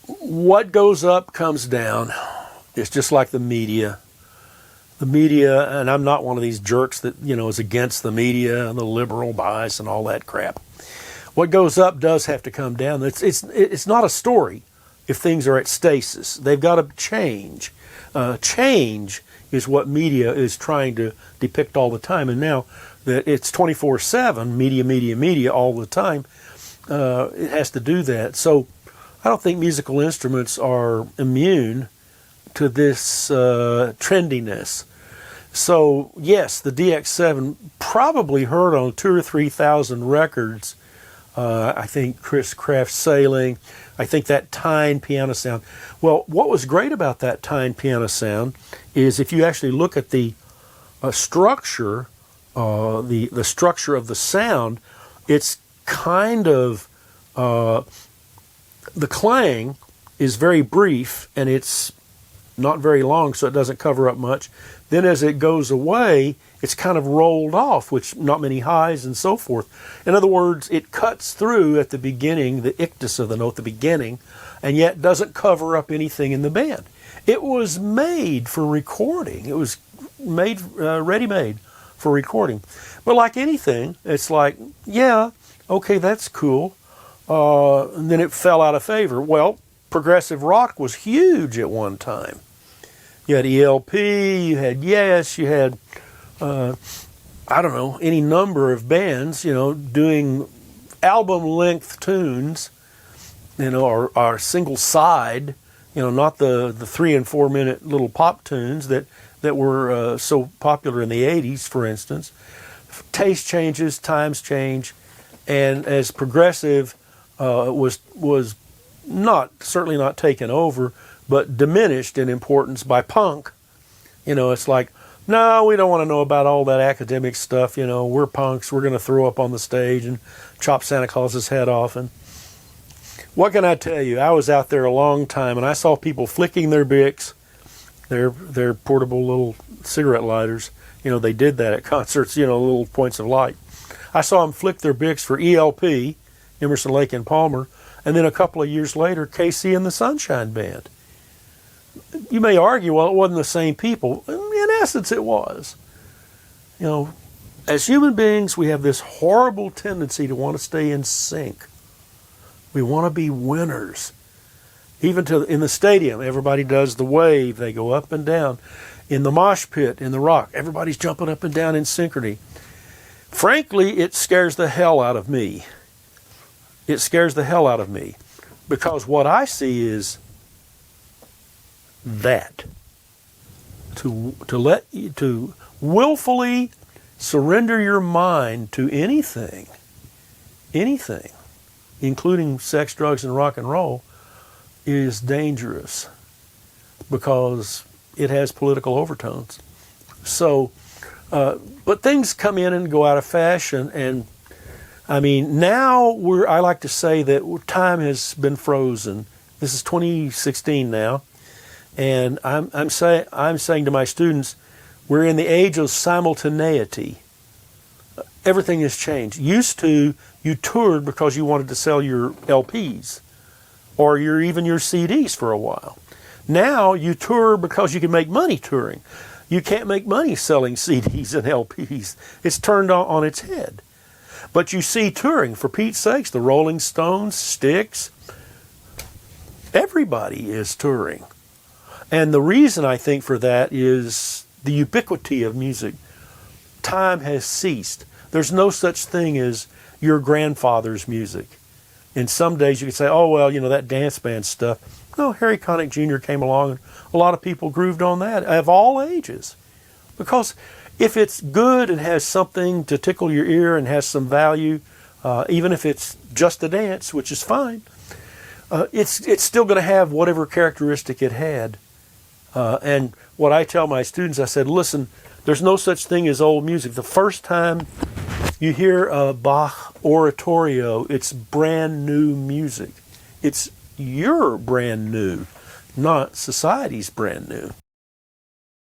what goes up comes down. It's just like the media. The media, and I'm not one of these jerks that, is against the media and the liberal bias and all that crap. What goes up does have to come down. It's not a story if things are at stasis. They've got to change. Change is what media is trying to depict all the time. And now that it's 24/7, media all the time, it has to do that. So I don't think musical instruments are immune to this trendiness. So yes, the DX7 probably heard on 2,000 or 3,000 records. I think Chris Craft's Sailing. I think that Tyne piano sound. Well, what was great about that Tyne piano sound is if you actually look at the structure, the structure of the sound, it's kind of the clang is very brief and it's not very long, so it doesn't cover up much. Then as it goes away, it's kind of rolled off, which not many highs and so forth. In other words, it cuts through at the beginning, the ictus of the note, the beginning, and yet doesn't cover up anything in the band. It was made for recording. It was made, ready-made for recording. But like anything, it's like, yeah, okay, that's cool. And then it fell out of favor. Well, progressive rock was huge at one time. You had ELP, you had Yes, you had, I don't know, any number of bands, doing album-length tunes, or single side, not the 3 and 4 minute little pop tunes that were so popular in the 80s, for instance. Taste changes, times change, and as progressive was certainly not taken over, but diminished in importance by punk. It's like, no, we don't want to know about all that academic stuff. We're punks. We're going to throw up on the stage and chop Santa Claus's head off. And what can I tell you? I was out there a long time, and I saw people flicking their Bics, their portable little cigarette lighters. They did that at concerts, little points of light. I saw them flick their Bics for ELP, Emerson, Lake and Palmer, and then a couple of years later, Casey and the Sunshine Band. You may argue, well, it wasn't the same people. In essence, it was. As human beings, we have this horrible tendency to want to stay in sync. We want to be winners. Even in the stadium, everybody does the wave. They go up and down. In the mosh pit, in the rock, everybody's jumping up and down in synchrony. Frankly, it scares the hell out of me. It scares the hell out of me. Because what I see is that. To willfully surrender your mind to anything, including sex, drugs, and rock and roll, is dangerous because it has political overtones. So, but things come in and go out of fashion, and I mean, now I like to say that time has been frozen. This is 2016 now, and I'm saying to my students, we're in the age of simultaneity. Everything has changed. Used to, you toured because you wanted to sell your LPs or even your CDs for a while. Now you tour because you can make money touring. You can't make money selling CDs and LPs. It's turned on its head. But you see touring, for Pete's sakes, the Rolling Stones, Styx, everybody is touring. And the reason I think for that is the ubiquity of music. Time has ceased. There's no such thing as your grandfather's music. In some days you could say, oh, well, that dance band stuff. No, Harry Connick Jr. came along and a lot of people grooved on that of all ages. Because if it's good and has something to tickle your ear and has some value, even if it's just a dance, which is fine, it's still going to have whatever characteristic it had. And what I tell my students, I said, listen, there's no such thing as old music. The first time you hear a Bach oratorio, it's brand new music. It's your brand new, not society's brand new.